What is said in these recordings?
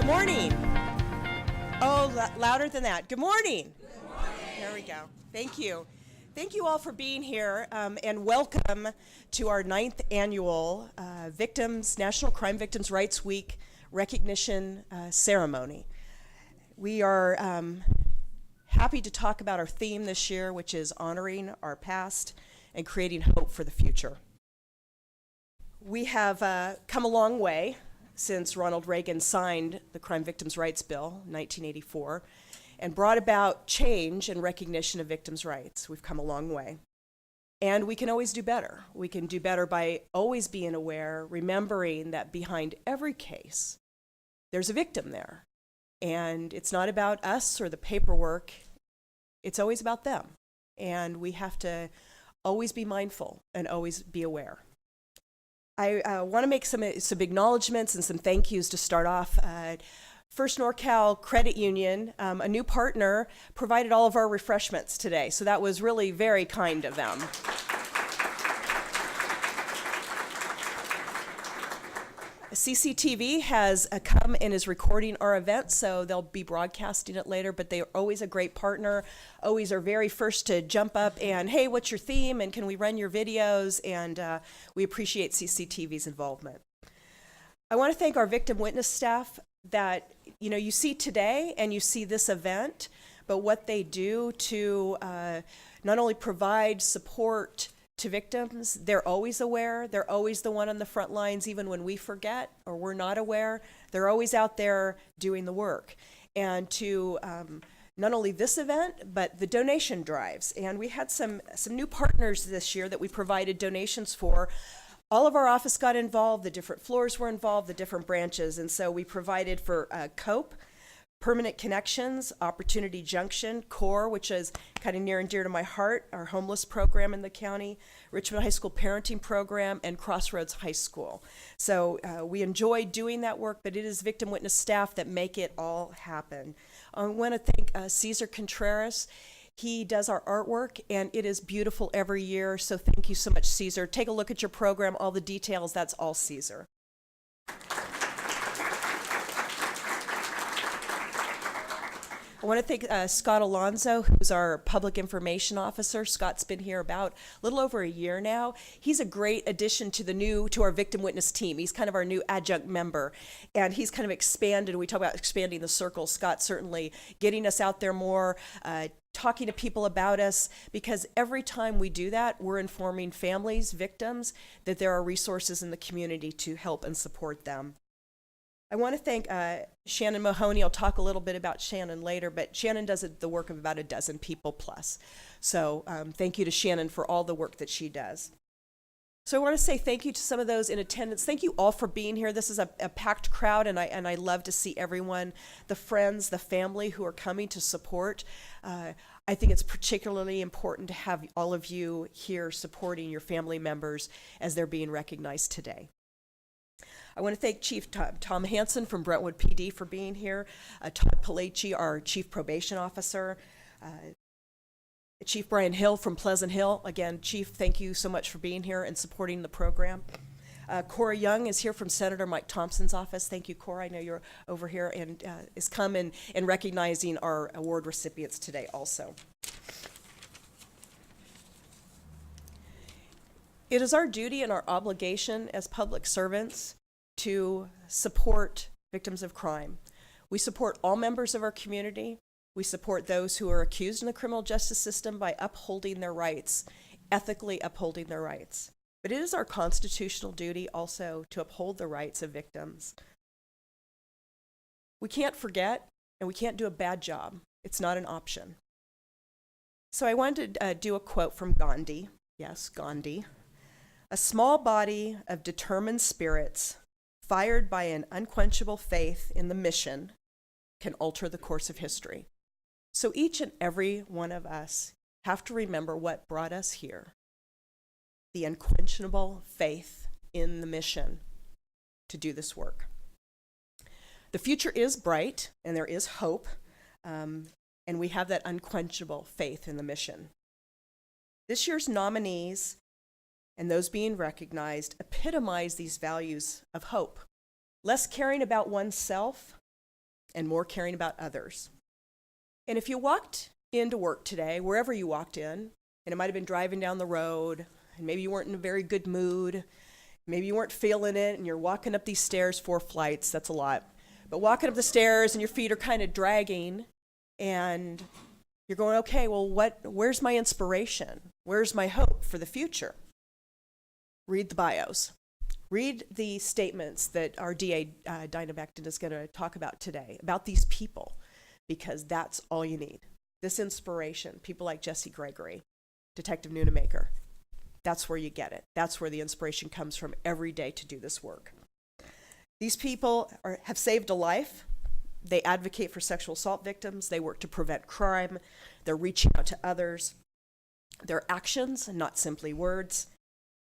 morning. Oh, louder than that. Good morning. Good morning. There we go. Thank you. Thank you all for being here, and welcome to our 9th annual National Crime Victims' Rights Week recognition ceremony. We are happy to talk about our theme this year, which is honoring our past and creating hope for the future. We have come a long way since Ronald Reagan signed the Crime Victims' Rights Bill in 1984 and brought about change and recognition of victims' rights. We've come a long way. And we can always do better. We can do better by always being aware, remembering that behind every case, there's a victim there. And it's not about us or the paperwork, it's always about them. And we have to always be mindful and always be aware. I want to make some acknowledgments and some thank yous to start off. First NorCal Credit Union, a new partner, provided all of our refreshments today, so that was really very kind of them. CCTV has come and is recording our event, so they'll be broadcasting it later, but they are always a great partner, always are very first to jump up and, hey, what's your theme, and can we run your videos, and we appreciate CCTV's involvement. I want to thank our victim witness staff that, you see today and you see this event, but what they do to not only provide support to victims, they're always aware, they're always the one on the front lines, even when we forget or we're not aware, they're always out there doing the work. And to not only this event, but the donation drives. And we had some new partners this year that we provided donations for. All of our office got involved, the different floors were involved, the different branches, and so we provided for COPE, Permanent Connections, Opportunity Junction, CORE, which is kind of near and dear to my heart, our homeless program in the county, Richmond High School Parenting Program, and Crossroads High School. So we enjoy doing that work, but it is victim witness staff that make it all happen. I want to thank Cesar Contreras. He does our artwork, and it is beautiful every year, so thank you so much, Cesar. Take a look at your program, all the details, that's all Cesar. I want to thank Scott Alonso, who's our public information officer. Scott's been here about a little over a year now. He's a great addition to our victim witness team. He's kind of our new adjunct member, and he's kind of expanded. We talk about expanding the circle. Scott's certainly getting us out there more, talking to people about us, because every time we do that, we're informing families, victims, that there are resources in the community to help and support them. I want to thank Shannon Mahoney. I'll talk a little bit about Shannon later, but Shannon does the work of about a dozen people plus. So thank you to Shannon for all the work that she does. So I want to say thank you to some of those in attendance. Thank you all for being here. This is a packed crowd, and I love to see everyone, the friends, the family who are coming to support. I think it's particularly important to have all of you here supporting your family members as they're being recognized today. I want to thank Chief Tom Hansen from Brentwood PD for being here, Todd Palaci, our Chief Probation Officer, Chief Brian Hill from Pleasant Hill. Again, Chief, thank you so much for being here and supporting the program. Cora Young is here from Senator Mike Thompson's office. Thank you, Cora. I know you're over here and is come and recognizing our award recipients today also. It is our duty and our obligation as public servants to support victims of crime. We support all members of our community. We support those who are accused in the criminal justice system by upholding their rights, ethically upholding their rights. But it is our constitutional duty also to uphold the rights of victims. We can't forget, and we can't do a bad job. It's not an option. So I wanted to do a quote from Gandhi. Yes, Gandhi. "A small body of determined spirits fired by an unquenchable faith in the mission can alter the course of history." So each and every one of us have to remember what brought us here. The unquenchable faith in the mission to do this work. The future is bright and there is hope, and we have that unquenchable faith in the mission. This year's nominees and those being recognized epitomize these values of hope. Less caring about oneself, and more caring about others. And if you walked into work today, wherever you walked in, and it might have been driving down the road, and maybe you weren't in a very good mood, maybe you weren't feeling it, and you're walking up these stairs 4 flights, that's a lot. But walking up the stairs and your feet are kind of dragging, and you're going, okay, well, where's my inspiration? Where's my hope for the future? Read the bios. Read the statements that our DA, Dinah Becton, is going to talk about today, about these people, because that's all you need. This inspiration, people like Jesse Gregory, Detective Noonamaker, that's where you get it. That's where the inspiration comes from every day to do this work. These people have saved a life. They advocate for sexual assault victims. They work to prevent crime. They're reaching out to others. Their actions, not simply words.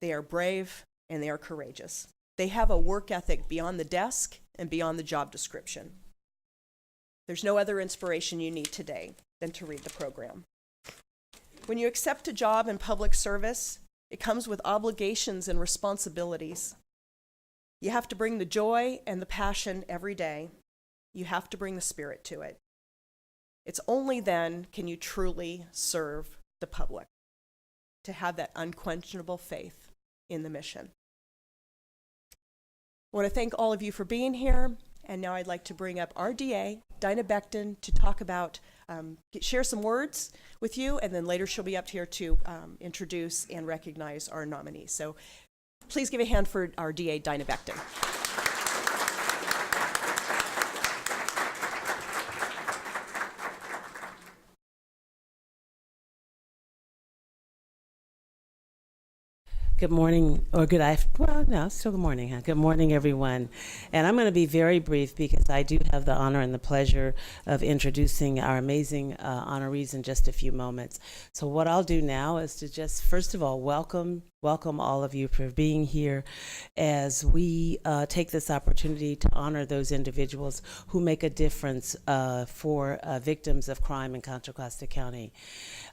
They are brave and they are courageous. They have a work ethic beyond the desk and beyond the job description. There's no other inspiration you need today than to read the program. When you accept a job in public service, it comes with obligations and responsibilities. You have to bring the joy and the passion every day. You have to bring the spirit to it. It's only then can you truly serve the public, to have that unquenchable faith in the mission. I want to thank all of you for being here, and now I'd like to bring up our DA, Dinah Becton, to talk about, share some words with you, and then later she'll be up here to introduce and recognize our nominees. So please give a hand for our DA, Dinah Becton. Good morning, or good afternoon. Well, no, still good morning. Huh? Good morning, everyone. And I'm going to be very brief because I do have the honor and the pleasure of introducing our amazing honorees in just a few moments. So what I'll do now is to just, first of all, welcome all of you for being here as we take this opportunity to honor those individuals who make a difference for victims of crime in Contra Costa County.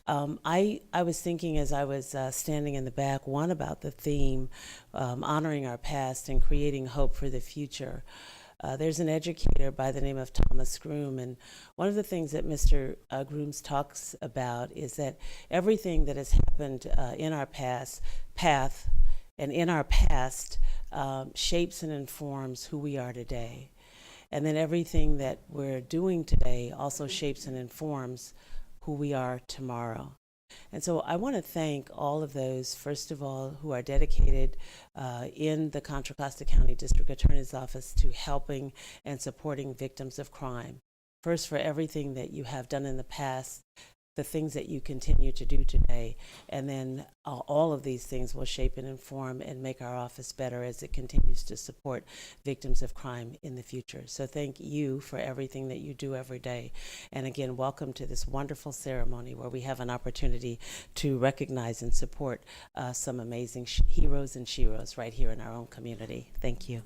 I was thinking as I was standing in the back, one, about the theme, honoring our past and creating hope for the future. There's an educator by the name of Thomas Groom, and one of the things that Mr. Grooms talks about is that everything that has happened in our past shapes and informs who we are today. And then everything that we're doing today also shapes and informs who we are tomorrow. And so I want to thank all of those, first of all, who are dedicated in the Contra Costa County District Attorney's Office to helping and supporting victims of crime. First, for everything that you have done in the past, the things that you continue to do today, and then all of these things will shape and inform and make our office better as it continues to support victims of crime in the future. So thank you for everything that you do every day. And again, welcome to this wonderful ceremony where we have an opportunity to recognize and support some amazing heroes and sheroes right here in our own community. Thank you.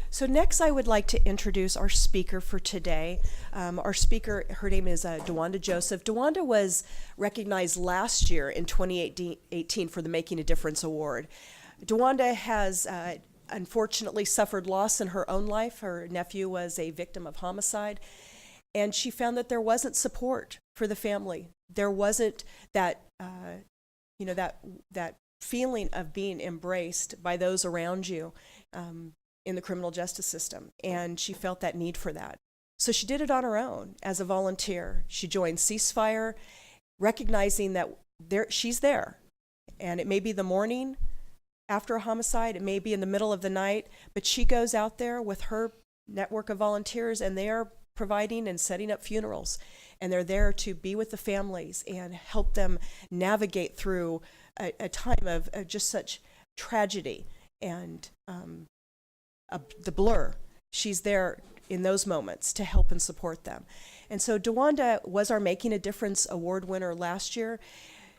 So next I would like to introduce our speaker for today. Our speaker, her name is DeWanda Joseph. DeWanda was recognized last year in 2018 for the Making a Difference Award. DeWanda has unfortunately suffered loss in her own life. Her nephew was a victim of homicide, and she found that there wasn't support for the family. There wasn't that, that feeling of being embraced by those around you. In the criminal justice system, and she felt that need for that. So she did it on her own as a volunteer. She joined Ceasefire, recognizing that she's there. And it may be the morning after a homicide, it may be in the middle of the night, but she goes out there with her network of volunteers, and they are providing and setting up funerals. And they're there to be with the families and help them navigate through a time of just such tragedy and the blur. She's there in those moments to help and support them. And so DeWanda was our Making a Difference Award winner last year.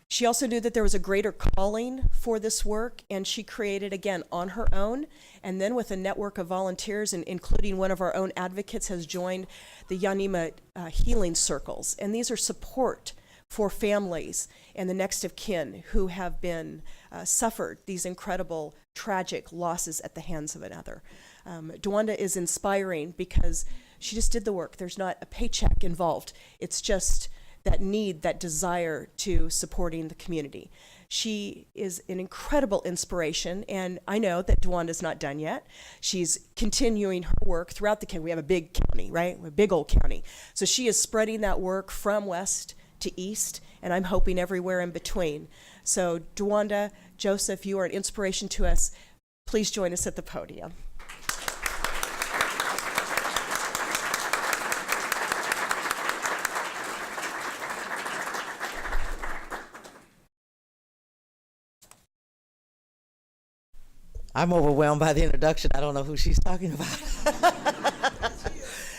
She also knew that there was a greater calling for this work, and she created, again, on her own, and then with a network of volunteers, and including one of our own advocates has joined the Yanima Healing Circles. And these are support for families and the next of kin who have been suffered these incredible, tragic losses at the hands of another. Dwanda is inspiring because she just did the work. There's not a paycheck involved. It's just that need, that desire to supporting the community. She is an incredible inspiration, and I know that Dwanda's not done yet. She's continuing her work throughout the county. We have a big county, right? A big old county. So she is spreading that work from west to east, and I'm hoping everywhere in between. So Dwanda, Joseph, you are an inspiration to us. Please join us at the podium. I'm overwhelmed by the introduction. I don't know who she's talking about.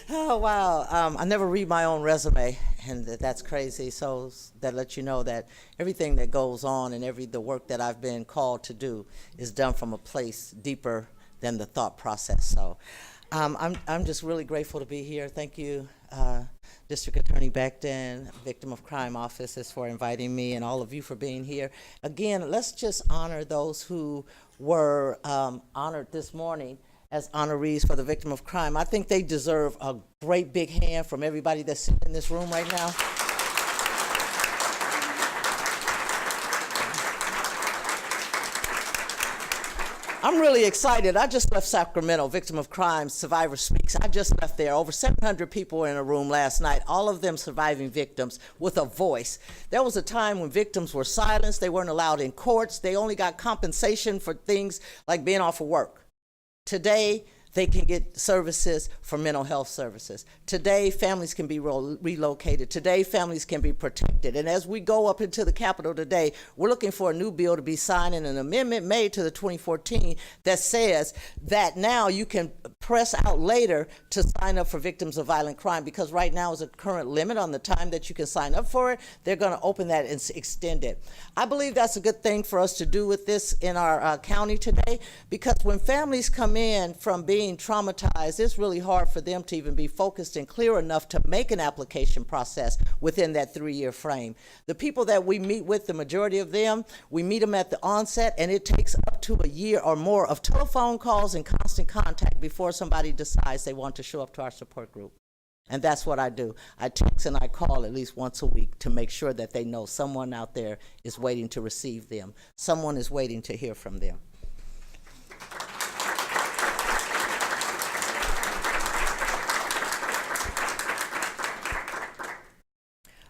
Oh, wow. I never read my own resume, and that's crazy. So that lets you know that everything that goes on and the work that I've been called to do is done from a place deeper than the thought process. So I'm just really grateful to be here. Thank you, District Attorney Becton, Victim of Crime Offices, for inviting me, and all of you for being here. Again, let's just honor those who were honored this morning as honorees for the victim of crime. I think they deserve a great big hand from everybody that's sitting in this room right now. I'm really excited. I just left Sacramento, Victim of Crime, Survivor Speaks. I just left there. Over 700 people were in a room last night, all of them surviving victims with a voice. There was a time when victims were silenced. They weren't allowed in courts. They only got compensation for things like being off of work. Today, they can get services for mental health services. Today, families can be relocated. Today, families can be protected. And as we go up into the Capitol today, we're looking for a new bill to be signed and an amendment made to the 2014 that says that now you can press out later to sign up for victims of violent crime, because right now is a current limit on the time that you can sign up for it. They're going to open that and extend it. I believe that's a good thing for us to do with this in our county today, because when families come in from being traumatized, it's really hard for them to even be focused and clear enough to make an application process within that 3-year frame. The people that we meet with, the majority of them, we meet them at the onset, and it takes up to a year or more of telephone calls and constant contact before somebody decides they want to show up to our support group. And that's what I do. I text and I call at least once a week to make sure that they know someone out there is waiting to receive them. Someone is waiting to hear from them.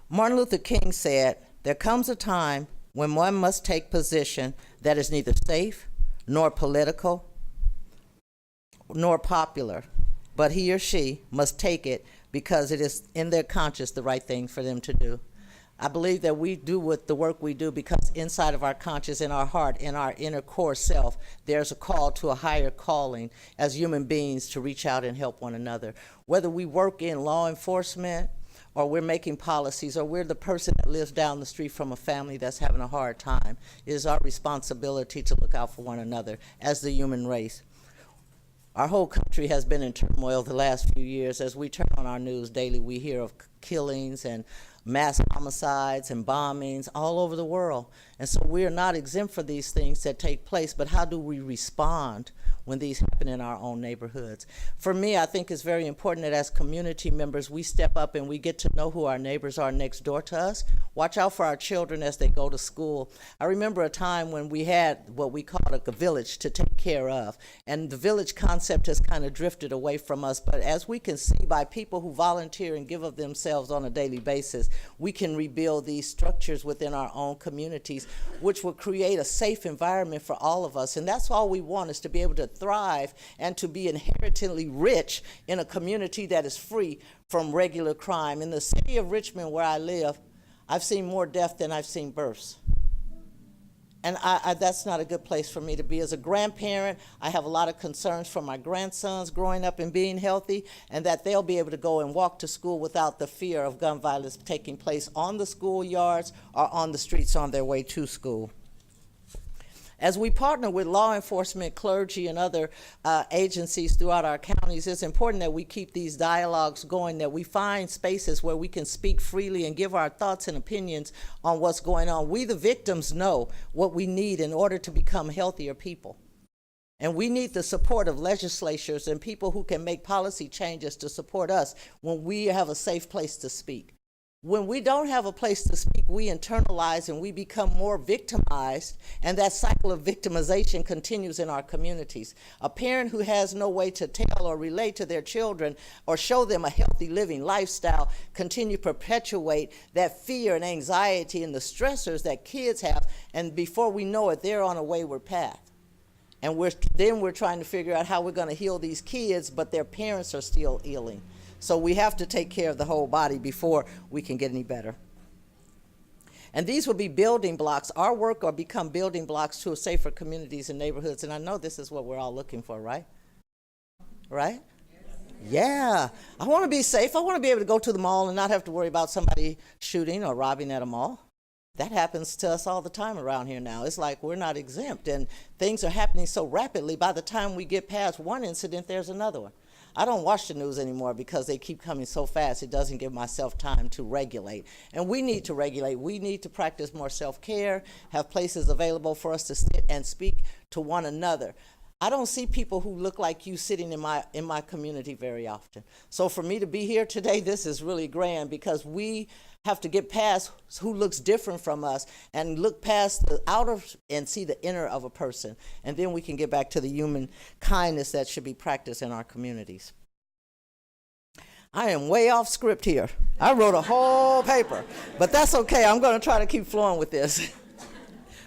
Martin Luther King said, "There comes a time when one must take position that is neither safe, nor political, nor popular, but he or she must take it because it is in their conscience the right thing for them to do." I believe that we do with the work we do because inside of our conscience, in our heart, in our inner core self, there's a call to a higher calling as human beings to reach out and help one another. Whether we work in law enforcement, or we're making policies, or we're the person that lives down the street from a family that's having a hard time, it is our responsibility to look out for one another as the human race. Our whole country has been in turmoil the last few years. As we turn on our news daily, we hear of killings and mass homicides and bombings all over the world. And so we are not exempt for these things that take place, but how do we respond when these happen in our own neighborhoods? For me, I think it's very important that as community members, we step up and we get to know who our neighbors are next door to us. Watch out for our children as they go to school. I remember a time when we had what we called a village to take care of, and the village concept has kind of drifted away from us, but as we can see by people who volunteer and give of themselves on a daily basis, we can rebuild these structures within our own communities, which will create a safe environment for all of us. And that's all we want, is to be able to thrive and to be inherently rich in a community that is free from regular crime. In the city of Richmond, where I live, I've seen more death than I've seen births. And that's not a good place for me to be. As a grandparent, I have a lot of concerns for my grandsons growing up and being healthy, and that they'll be able to go and walk to school without the fear of gun violence taking place on the schoolyards or on the streets on their way to school. As we partner with law enforcement, clergy, and other agencies throughout our counties, it's important that we keep these dialogues going, that we find spaces where we can speak freely and give our thoughts and opinions on what's going on. We, the victims, know what we need in order to become healthier people. And we need the support of legislatures and people who can make policy changes to support us when we have a safe place to speak. When we don't have a place to speak, we internalize and we become more victimized, and that cycle of victimization continues in our communities. A parent who has no way to tell or relate to their children or show them a healthy living lifestyle continue to perpetuate that fear and anxiety and the stressors that kids have, and before we know it, they're on a wayward path. And we're trying to figure out how we're going to heal these kids, but their parents are still ailing. So we have to take care of the whole body before we can get any better. And these will be building blocks. Our work will become building blocks to safer communities and neighborhoods. And I know this is what we're all looking for, right? Right? Yeah. I want to be safe. I want to be able to go to the mall and not have to worry about somebody shooting or robbing at a mall. That happens to us all the time around here now. It's like we're not exempt, and things are happening so rapidly. By the time we get past one incident, there's another one. I don't watch the news anymore because they keep coming so fast. It doesn't give myself time to regulate. And we need to regulate. We need to practice more self-care, have places available for us to sit and speak to one another. I don't see people who look like you sitting in my community very often. So for me to be here today, this is really grand, because we have to get past who looks different from us and look past the outer and see the inner of a person. And then we can get back to the human kindness that should be practiced in our communities. I am way off script here. I wrote a whole paper, but that's okay. I'm going to try to keep flowing with this.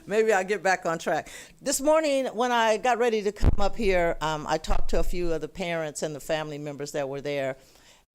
Maybe I'll get back on track. This morning, when I got ready to come up here, I talked to a few of the parents and the family members that were there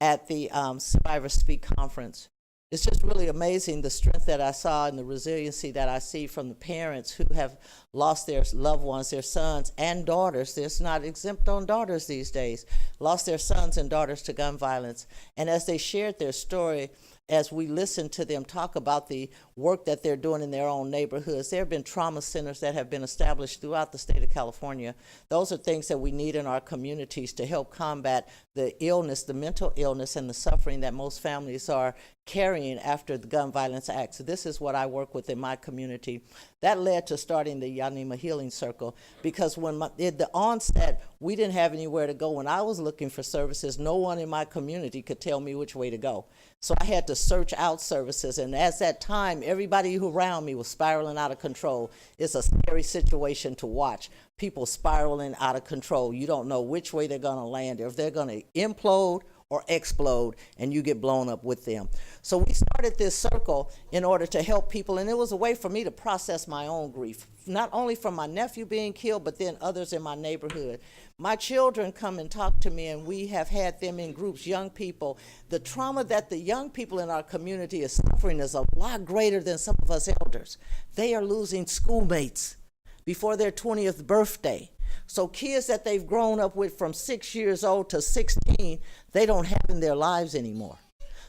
at the Survivor Speak conference. It's just really amazing the strength that I saw and the resiliency that I see from the parents who have lost their loved ones, their sons and daughters. There's not exempt on daughters these days, lost their sons and daughters to gun violence. And as they shared their story, as we listened to them talk about the work that they're doing in their own neighborhoods, there have been trauma centers that have been established throughout the state of California. Those are things that we need in our communities to help combat the illness, the mental illness, and the suffering that most families are carrying after the gun violence act. So this is what I work with in my community. That led to starting the Yanima Healing Circle, because when at the onset, we didn't have anywhere to go. When I was looking for services, no one in my community could tell me which way to go. So I had to search out services, and at that time, everybody who around me was spiraling out of control. It's a scary situation to watch. People spiraling out of control. You don't know which way they're going to land, or if they're going to implode or explode, and you get blown up with them. So we started this circle in order to help people, and it was a way for me to process my own grief, not only from my nephew being killed, but then others in my neighborhood. My children come and talk to me, and we have had them in groups, young people. The trauma that the young people in our community are suffering is a lot greater than some of us elders. They are losing schoolmates before their 20th birthday. So kids that they've grown up with from 6 years old to 16, they don't have in their lives anymore.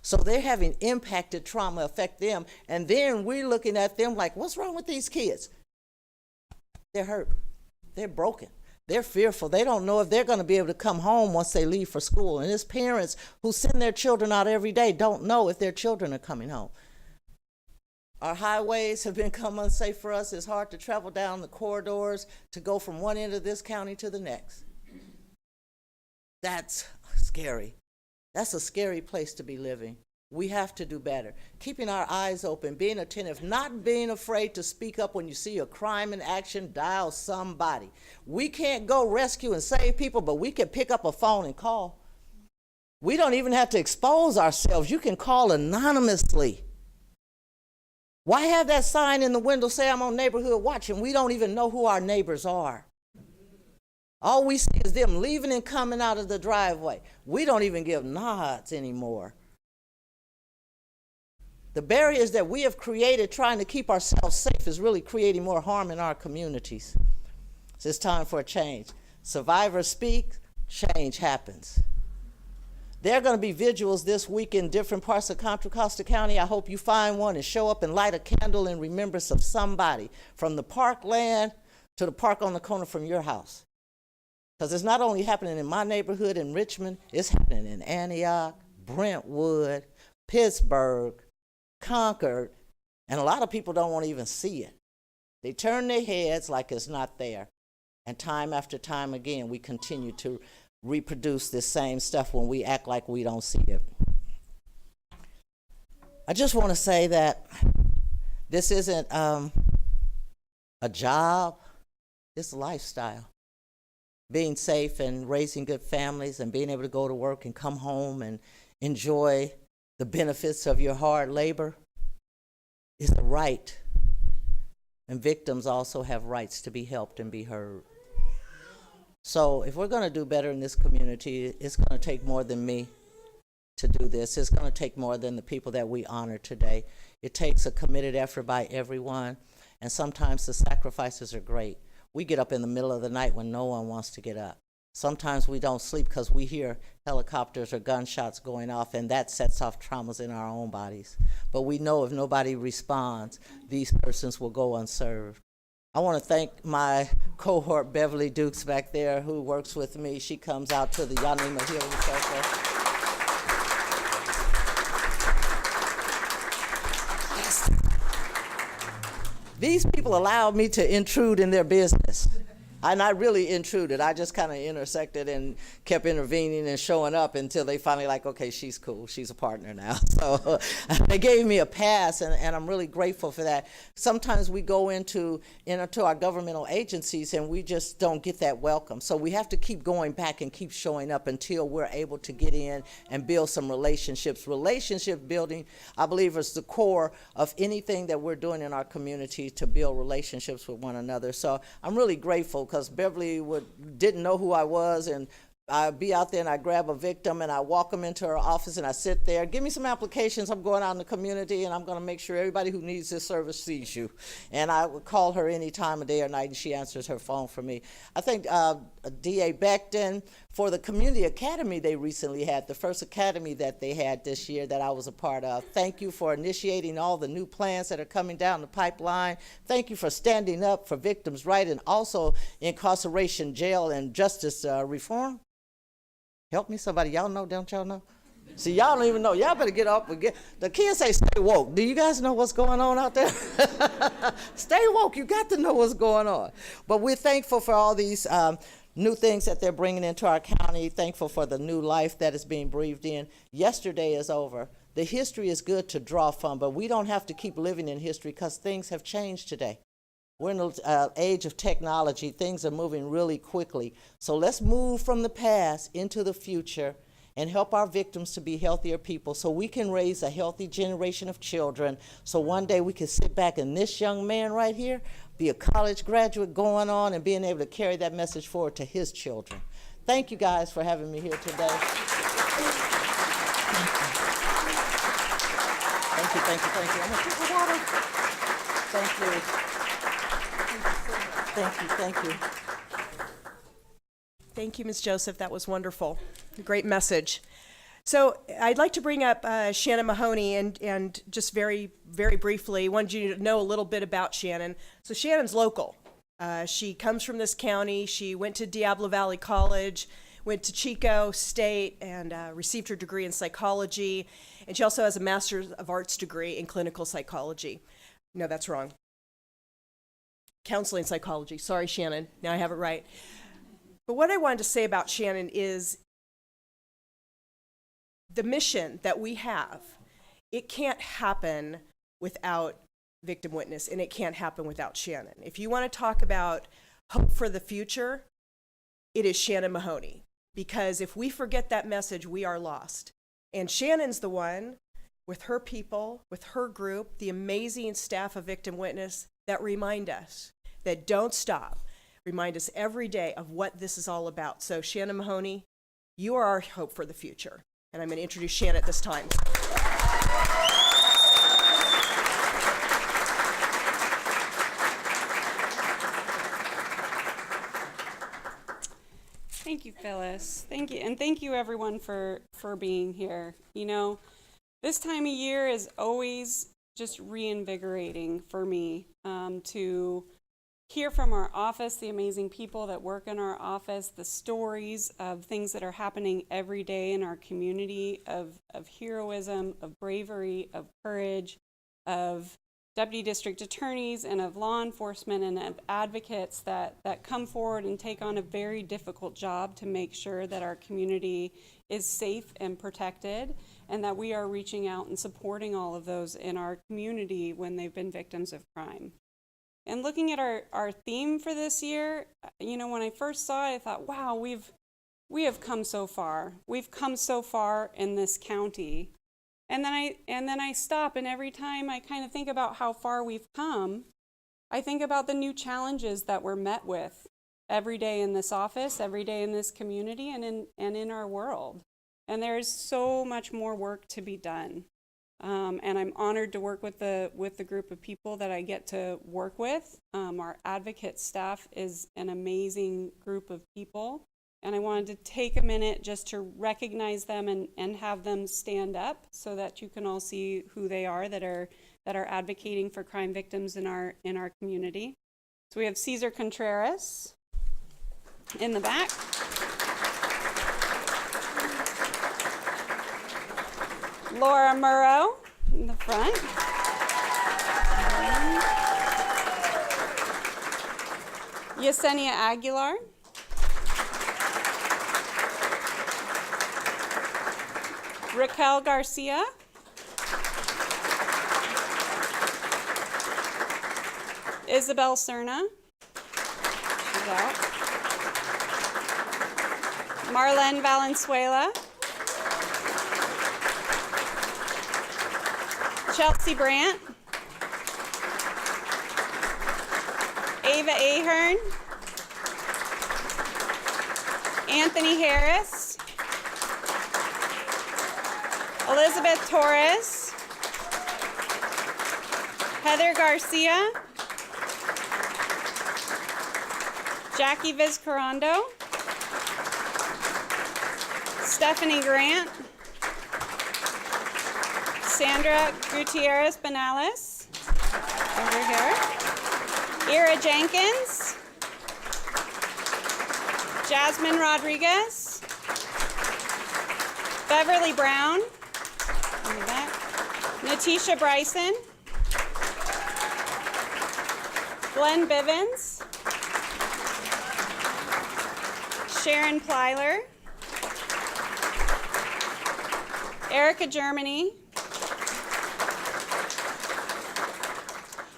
So they're having impacted trauma affect them, and then we're looking at them like, what's wrong with these kids? They're hurt. They're broken. They're fearful. They don't know if they're going to be able to come home once they leave for school. And it's parents who send their children out every day don't know if their children are coming home. Our highways have become unsafe for us. It's hard to travel down the corridors to go from one end of this county to the next. That's scary. That's a scary place to be living. We have to do better. Keeping our eyes open, being attentive, not being afraid to speak up when you see a crime in action, dial somebody. We can't go rescue and save people, but we can pick up a phone and call. We don't even have to expose ourselves. You can call anonymously. Why have that sign in the window say I'm on neighborhood watch, and we don't even know who our neighbors are? All we see is them leaving and coming out of the driveway. We don't even give nods anymore. The barriers that we have created trying to keep ourselves safe is really creating more harm in our communities. So it's time for a change. Survivors speak, change happens. There are going to be vigils this week in different parts of Contra Costa County. I hope you find one and show up and light a candle in remembrance of somebody, from the parkland to the park on the corner from your house. Because it's not only happening in my neighborhood in Richmond, it's happening in Antioch, Brentwood, Pittsburgh, Concord, and a lot of people don't want to even see it. They turn their heads like it's not there. And time after time again, we continue to reproduce this same stuff when we act like we don't see it. I just want to say that this isn't a job, it's a lifestyle. Being safe and raising good families and being able to go to work and come home and enjoy the benefits of your hard labor is a right. And victims also have rights to be helped and be heard. So if we're going to do better in this community, it's going to take more than me to do this. It's going to take more than the people that we honor today. It takes a committed effort by everyone, and sometimes the sacrifices are great. We get up in the middle of the night when no one wants to get up. Sometimes we don't sleep because we hear helicopters or gunshots going off, and that sets off traumas in our own bodies. But we know if nobody responds, these persons will go unserved. I want to thank my cohort, Beverly Dukes, back there, who works with me. She comes out to the Yanima Healing Circle. These people allowed me to intrude in their business. And I really intruded. I just kind of intersected and kept intervening and showing up until they finally like, okay, she's cool. She's a partner now. So they gave me a pass, and I'm really grateful for that. Sometimes we go into our governmental agencies and we just don't get that welcome. So we have to keep going back and keep showing up until we're able to get in and build some relationships. Relationship building, I believe, is the core of anything that we're doing in our community to build relationships with one another. So I'm really grateful, because Beverly didn't know who I was, and I'd be out there and I grab a victim and I walk them into her office and I sit there, give me some applications, I'm going out in the community and I'm going to make sure everybody who needs this service sees you. And I would call her any time of day or night and she answers her phone for me. I think D.A. Becton, for the Community Academy they recently had, the first academy that they had this year that I was a part of. Thank you for initiating all the new plans that are coming down the pipeline. Thank you for standing up for victims' rights and also incarceration, jail, and justice reform. Help me, somebody. Y'all know, don't y'all know? See, y'all don't even know. Y'all better get up and get. The kids say stay woke. Do you guys know what's going on out there? Stay woke. You got to know what's going on. But we're thankful for all these new things that they're bringing into our county, thankful for the new life that is being breathed in. Yesterday is over. The history is good to draw from, but we don't have to keep living in history because things have changed today. We're in the age of technology. Things are moving really quickly. So let's move from the past into the future and help our victims to be healthier people so we can raise a healthy generation of children. So one day we can sit back and this young man right here be a college graduate going on and being able to carry that message forward to his children. Thank you guys for having me here today. Thank you, thank you, thank you. I'm gonna drink the water. Thank you. Thank you, thank you. Thank you, Ms. Joseph. That was wonderful. Great message. So I'd like to bring up Shannon Mahoney and just very, very briefly, wanted you to know a little bit about Shannon. So Shannon's local. She comes from this county. She went to Diablo Valley College, went to Chico State, and received her degree in psychology. And she also has a Master's of Arts degree in clinical psychology. No, that's wrong. Counseling psychology. Sorry, Shannon. Now I have it right. But what I wanted to say about Shannon is the mission that we have, it can't happen without victim witness, and it can't happen without Shannon. If you want to talk about hope for the future, it is Shannon Mahoney. Because if we forget that message, we are lost. And Shannon's the one, with her people, with her group, the amazing staff of Victim Witness, that remind us that don't stop. Remind us every day of what this is all about. So Shannon Mahoney, you are our hope for the future. And I'm going to introduce Shannon at this time. Thank you, Phyllis. Thank you. And thank you, everyone, for being here. You know, this time of year is always just reinvigorating for me to hear from our office, the amazing people that work in our office, the stories of things that are happening every day in our community of heroism, of bravery, of courage, of deputy district attorneys and of law enforcement and of advocates that come forward and take on a very difficult job to make sure that our community is safe and protected, and that we are reaching out and supporting all of those in our community when they've been victims of crime. And looking at our theme for this year, you know, when I first saw it, I thought, wow, we have come so far. We've come so far in this county. And then I stop, and every time I kind of think about how far we've come, I think about the new challenges that we're met with every day in this office, every day in this community, and in our world. And there's so much more work to be done. And I'm honored to work with the group of people that I get to work with. Our advocate staff is an amazing group of people. And I wanted to take a minute just to recognize them and have them stand up so that you can all see who they are that are advocating for crime victims in our community. So we have Cesar Contreras in the back. Laura Murrow in the front. Yesenia Aguilar. Raquel Garcia. Isabel Cerna. She's out. Marlene Valenzuela. Chelsea Brandt. Ava Ahern. Anthony Harris. Elizabeth Torres. Heather Garcia. Jackie Vizcarrondo. Stephanie Grant. Sandra Gutierrez Benales. Over here. Ira Jenkins. Jasmine Rodriguez. Beverly Brown. In the back. Natisha Bryson. Glenn Bivens. Sharon Plyler. Erica Germany.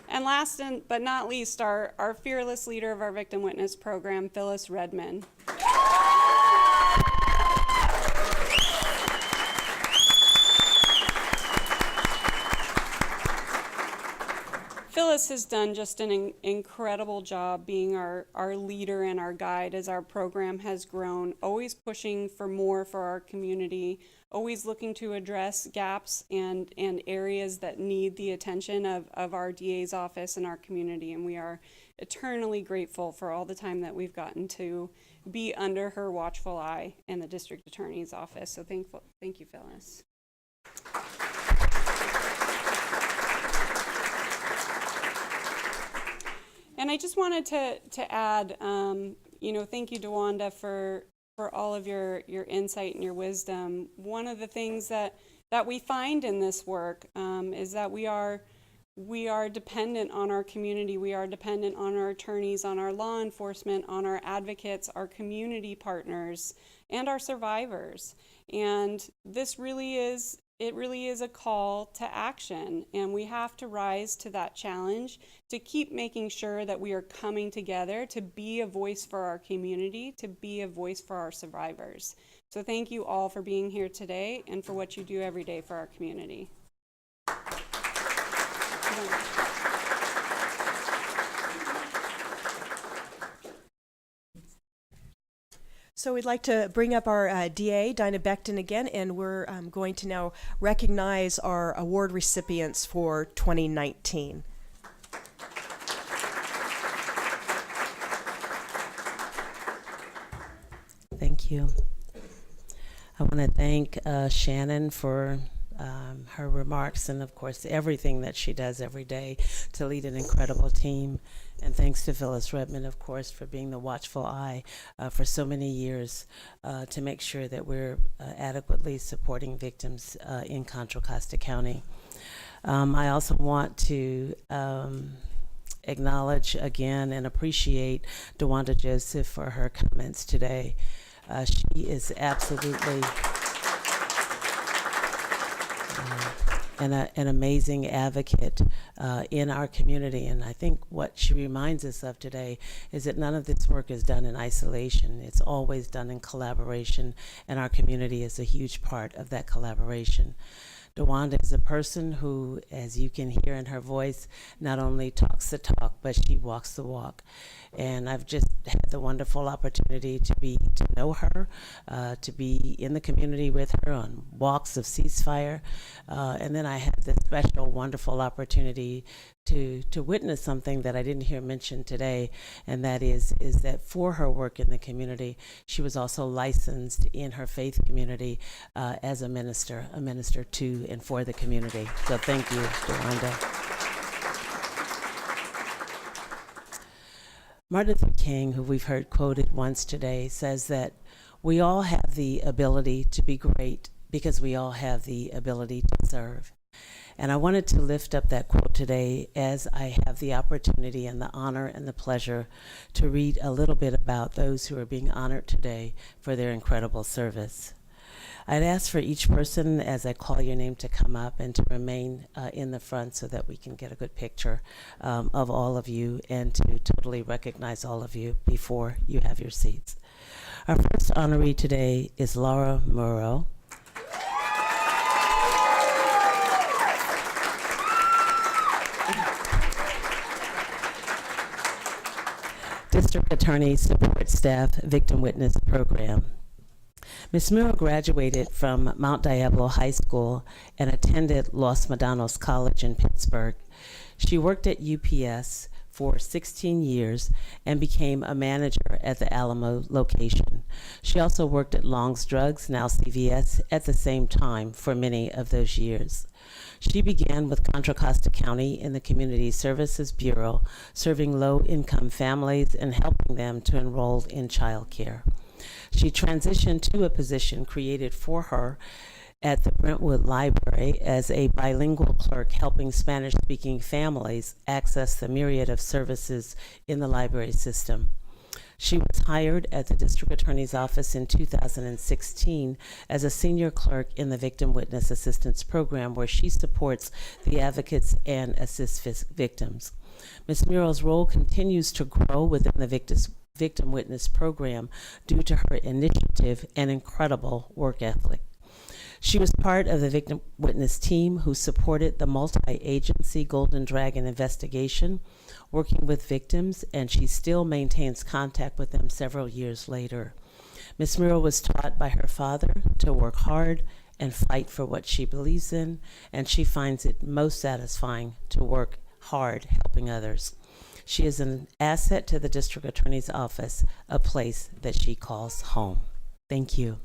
And last but not least, our fearless leader of our victim witness program, Phyllis Redman. Phyllis has done just an incredible job being our leader and our guide as our program has grown, always pushing for more for our community, always looking to address gaps and areas that need the attention of our DA's office and our community. And we are eternally grateful for all the time that we've gotten to be under her watchful eye in the district attorney's office. So thank you, Phyllis. And I just wanted to add, thank you, DeWanda, for all of your insight and your wisdom. One of the things that we find in this work is that we are dependent on our community. We are dependent on our attorneys, on our law enforcement, on our advocates, our community partners, and our survivors. And this really is a call to action, and we have to rise to that challenge to keep making sure that we are coming together to be a voice for our community, to be a voice for our survivors. So thank you all for being here today and for what you do every day for our community. So we'd like to bring up our DA, Dinah Becton, again, and we're going to now recognize our award recipients for 2019. Thank you. I want to thank Shannon for her remarks and, of course, everything that she does every day to lead an incredible team. And thanks to Phyllis Redmond, of course, for being the watchful eye for so many years to make sure that we're adequately supporting victims in Contra Costa County. I also want to acknowledge again and appreciate DeWanda Joseph for her comments today. She is absolutely an amazing advocate in our community. And I think what she reminds us of today is that none of this work is done in isolation. It's always done in collaboration, and our community is a huge part of that collaboration. DeWanda is a person who, as you can hear in her voice, not only talks the talk, but she walks the walk. And I've just had the wonderful opportunity to know her, to be in the community with her on walks of ceasefire. And then I had the special, wonderful opportunity to witness something that I didn't hear mentioned today, and that is that for her work in the community, she was also licensed in her faith community as a minister to and for the community. So thank you, DeWanda. Martin Luther King, who we've heard quoted once today, says that we all have the ability to be great because we all have the ability to serve. And I wanted to lift up that quote today as I have the opportunity and the honor and the pleasure to read a little bit about those who are being honored today for their incredible service. I'd ask for each person as I call your name to come up and to remain in the front so that we can get a good picture of all of you and to totally recognize all of you before you have your seats. Our first honoree today is Laura Murrow. District Attorney Support Staff Victim Witness Program. Ms. Murrow graduated from Mount Diablo High School and attended Los Medanos College in Pittsburgh. She worked at UPS for 16 years and became a manager at the Alamo location. She also worked at Long's Drugs, now CVS, at the same time for many of those years. She began with Contra Costa County in the Community Services Bureau, serving low-income families and helping them to enroll in child care. She transitioned to a position created for her at the Brentwood Library as a bilingual clerk, helping Spanish-speaking families access the myriad of services in the library system. She was hired at the District Attorney's Office in 2016 as a senior clerk in the Victim Witness Assistance Program, where she supports the advocates and assists victims. Ms. Murrow's role continues to grow within the Victim Witness Program due to her initiative and incredible work ethic. She was part of the Victim Witness team who supported the multi-agency Golden Dragon investigation, working with victims, and she still maintains contact with them several years later. Ms. Murrow was taught by her father to work hard and fight for what she believes in, and she finds it most satisfying to work hard helping others. She is an asset to the District Attorney's Office, a place that she calls home. Thank you.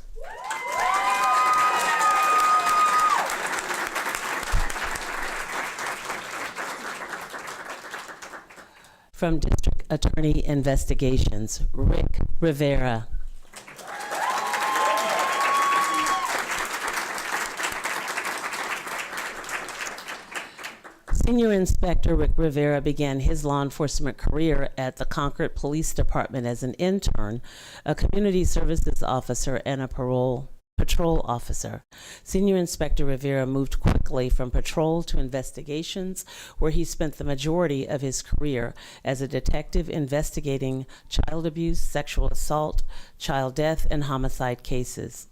From District Attorney Investigations, Rick Rivera. Senior Inspector Rick Rivera began his law enforcement career at the Concord Police Department as an intern, a community services officer, and a patrol officer. Senior Inspector Rivera moved quickly from patrol to investigations, where he spent the majority of his career as a detective investigating child abuse, sexual assault, child death, and homicide cases.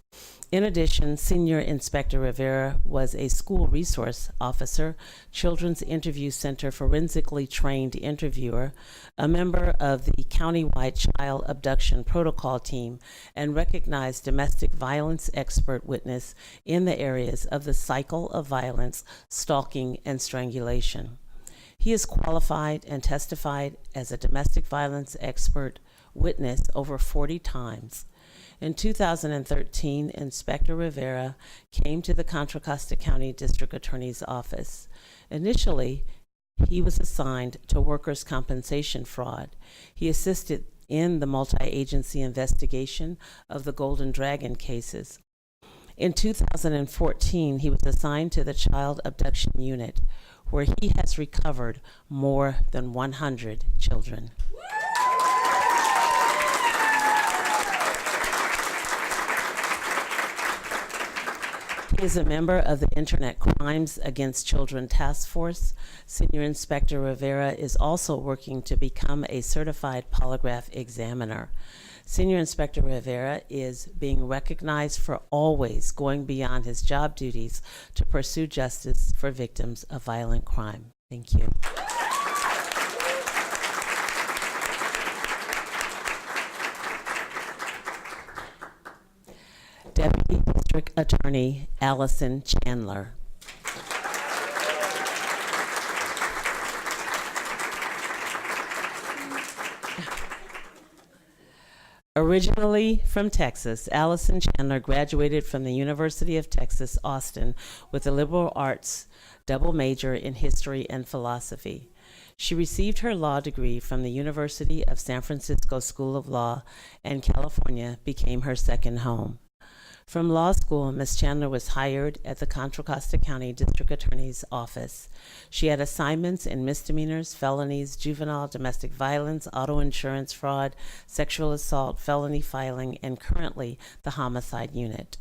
In addition, Senior Inspector Rivera was a school resource officer, Children's Interview Center forensically trained interviewer, a member of the countywide child abduction protocol team, and recognized domestic violence expert witness in the areas of the cycle of violence, stalking, and strangulation. He is qualified and testified as a domestic violence expert witness over 40 times. In 2013, Inspector Rivera came to the Contra Costa County District Attorney's Office. Initially, he was assigned to workers' compensation fraud. He assisted in the multi-agency investigation of the Golden Dragon cases. In 2014, he was assigned to the Child Abduction Unit, where he has recovered more than 100 children. He is a member of the Internet Crimes Against Children Task Force. Senior Inspector Rivera is also working to become a certified polygraph examiner. Senior Inspector Rivera is being recognized for always going beyond his job duties to pursue justice for victims of violent crime. Thank you. Deputy District Attorney Allison Chandler. Originally from Texas, Allison Chandler graduated from the University of Texas, Austin, with a liberal arts double major in history and philosophy. She received her law degree from the University of San Francisco School of Law, and California became her second home. From law school, Ms. Chandler was hired at the Contra Costa County District Attorney's Office. She had assignments in misdemeanors, felonies, juvenile, domestic violence, auto insurance fraud, sexual assault, felony filing, and currently the homicide unit.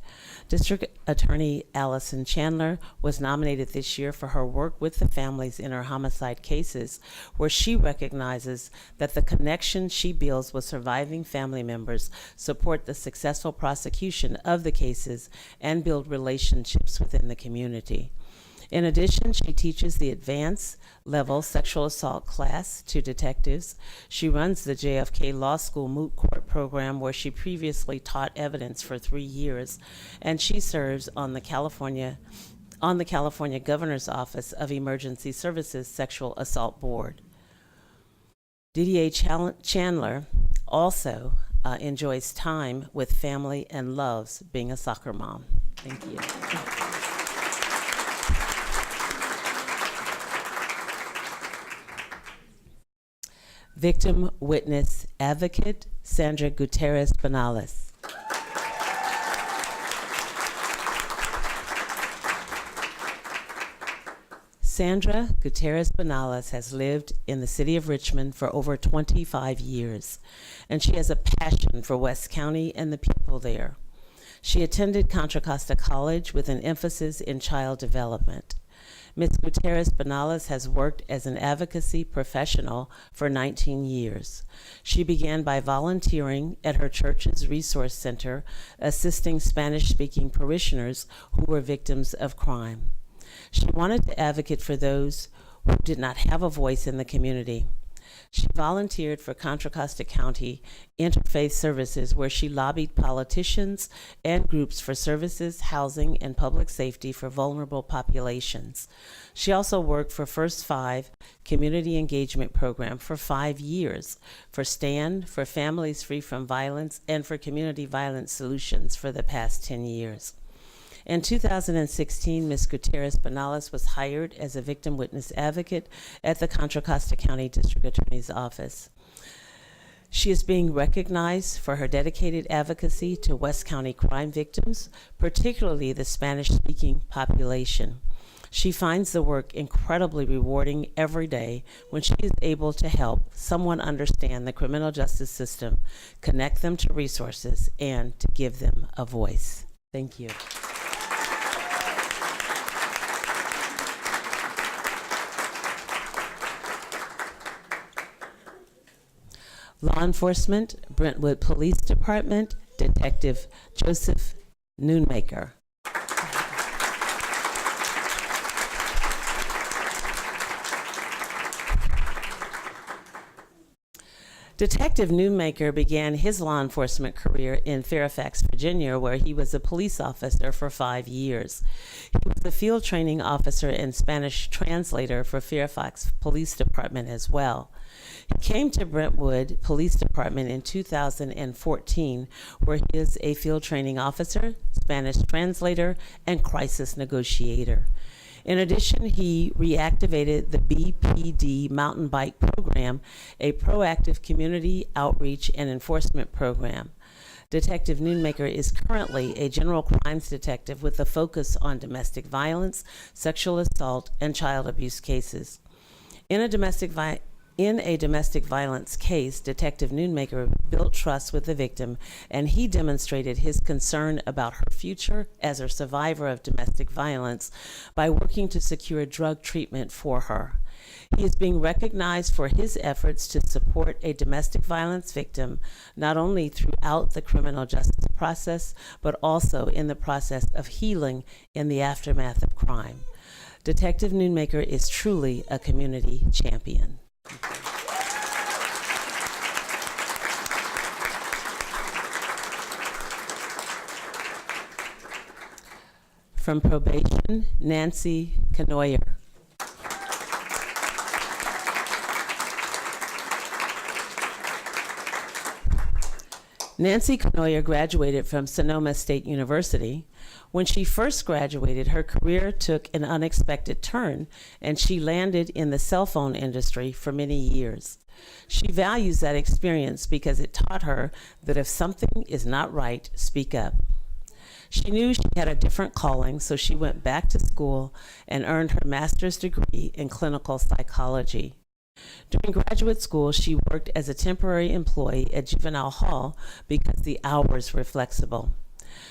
District Attorney Allison Chandler was nominated this year for her work with the families in her homicide cases, where she recognizes that the connection she builds with surviving family members support the successful prosecution of the cases and build relationships within the community. In addition, she teaches the advanced level sexual assault class to detectives. She runs the JFK Law School Moot Court program, where she previously taught evidence for 3 years, and she serves on the California Governor's Office of Emergency Services Sexual Assault Board. DDA Chandler also enjoys time with family and loves being a soccer mom. Thank you. Victim Witness Advocate Sandra Gutierrez Banales. Sandra Gutierrez Banales has lived in the city of Richmond for over 25 years, and she has a passion for West County and the people there. She attended Contra Costa College with an emphasis in child development. Ms. Gutierrez Banales has worked as an advocacy professional for 19 years. She began by volunteering at her church's resource center, assisting Spanish-speaking parishioners who were victims of crime. She wanted to advocate for those who did not have a voice in the community. She volunteered for Contra Costa County Interfaith Services, where she lobbied politicians and groups for services, housing, and public safety for vulnerable populations. She also worked for First Five Community Engagement Program for 5 years, for STAND, for Families Free from Violence, and for Community Violence Solutions for the past 10 years. In 2016, Ms. Gutierrez Banales was hired as a victim witness advocate at the Contra Costa County District Attorney's Office. She is being recognized for her dedicated advocacy to West County crime victims, particularly the Spanish-speaking population. She finds the work incredibly rewarding every day when she is able to help someone understand the criminal justice system, connect them to resources, and to give them a voice. Thank you. Law Enforcement, Brentwood Police Department, Detective Joseph Noonmaker. Detective Noonmaker began his law enforcement career in Fairfax, Virginia, where he was a police officer for 5 years. He was a field training officer and Spanish translator for Fairfax Police Department as well. He came to Brentwood Police Department in 2014, where he is a field training officer, Spanish translator, and crisis negotiator. In addition, he reactivated the BPD mountain bike program, a proactive community outreach and enforcement program. Detective Noonmaker is currently a general crimes detective with a focus on domestic violence, sexual assault, and child abuse cases. In a domestic violence case, Detective Noonmaker built trust with the victim, and he demonstrated his concern about her future as a survivor of domestic violence by working to secure drug treatment for her. He is being recognized for his efforts to support a domestic violence victim, not only throughout the criminal justice process, but also in the process of healing in the aftermath of crime. Detective Noonmaker is truly a community champion. From probation, Nancy Canoyer. Nancy Canoyer graduated from Sonoma State University. When she first graduated, her career took an unexpected turn, and she landed in the cell phone industry for many years. She values that experience because it taught her that if something is not right, speak up. She knew she had a different calling, so she went back to school and earned her master's degree in clinical psychology. During graduate school, she worked as a temporary employee at Juvenile Hall because the hours were flexible.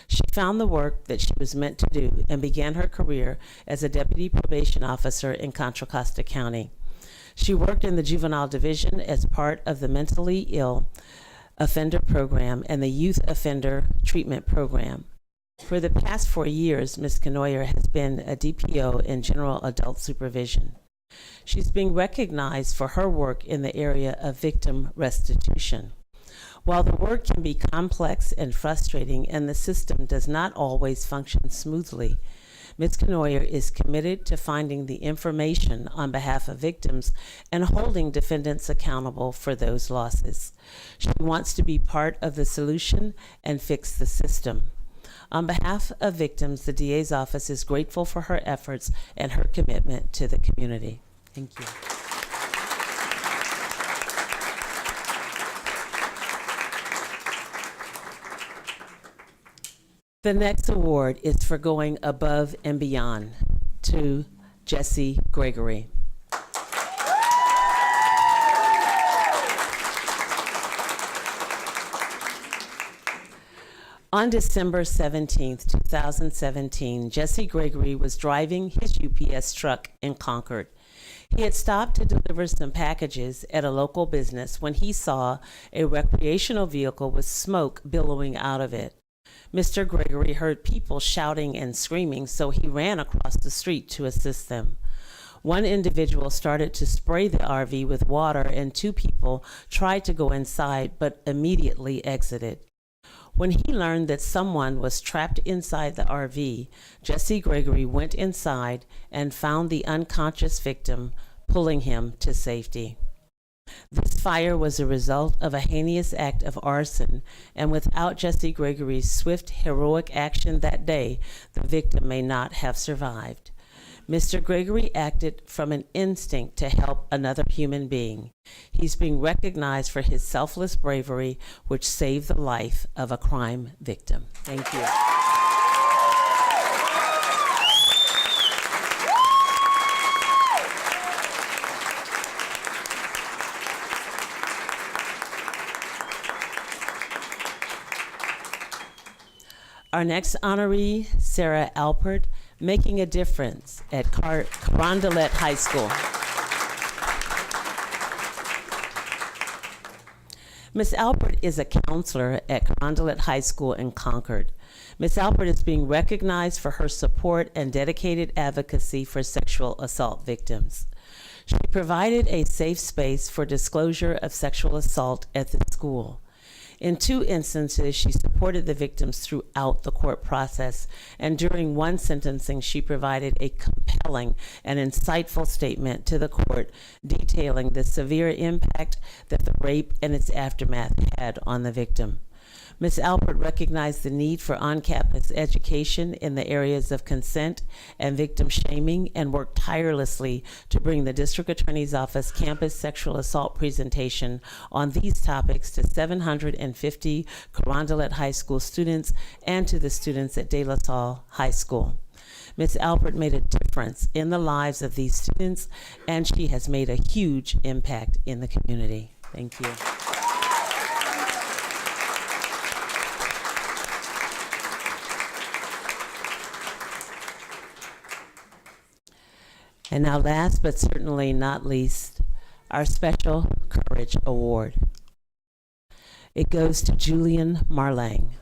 She found the work that she was meant to do and began her career as a deputy probation officer in Contra Costa County. She worked in the juvenile division as part of the mentally ill offender program and the youth offender treatment program. For the past 4 years, Ms. Canoyer has been a DPO in general adult supervision. She's being recognized for her work in the area of victim restitution. While the work can be complex and frustrating and the system does not always function smoothly, Ms. Canoyer is committed to finding the information on behalf of victims and holding defendants accountable for those losses. She wants to be part of the solution and fix the system. On behalf of victims, the DA's office is grateful for her efforts and her commitment to the community. Thank you. The next award is for going above and beyond to Jesse Gregory. On December 17th, 2017, Jesse Gregory was driving his UPS truck in Concord. He had stopped to deliver some packages at a local business when he saw a recreational vehicle with smoke billowing out of it. Mr. Gregory heard people shouting and screaming, so he ran across the street to assist them. One individual started to spray the RV with water, and 2 people tried to go inside but immediately exited. When he learned that someone was trapped inside the RV, Jesse Gregory went inside and found the unconscious victim, pulling him to safety. This fire was a result of a heinous act of arson, and without Jesse Gregory's swift, heroic action that day, the victim may not have survived. Mr. Gregory acted from an instinct to help another human being. He's being recognized for his selfless bravery, which saved the life of a crime victim. Thank you. Our next honoree, Sarah Alpert, making a difference at Carondelet High School. Ms. Alpert is a counselor at Carondelet High School in Concord. Ms. Alpert is being recognized for her support and dedicated advocacy for sexual assault victims. She provided a safe space for disclosure of sexual assault at the school. In 2 instances, she supported the victims throughout the court process, and during one sentencing, she provided a compelling and insightful statement to the court detailing the severe impact that the rape and its aftermath had on the victim. Ms. Alpert recognized the need for on-campus education in the areas of consent and victim shaming and worked tirelessly to bring the District Attorney's Office campus sexual assault presentation on these topics to 750 Carondelet High School students and to the students at De La Salle High School. Ms. Alpert made a difference in the lives of these students, and she has made a huge impact in the community. Thank you. And now, last but certainly not least, our Special Courage Award. It goes to Julian Marlang.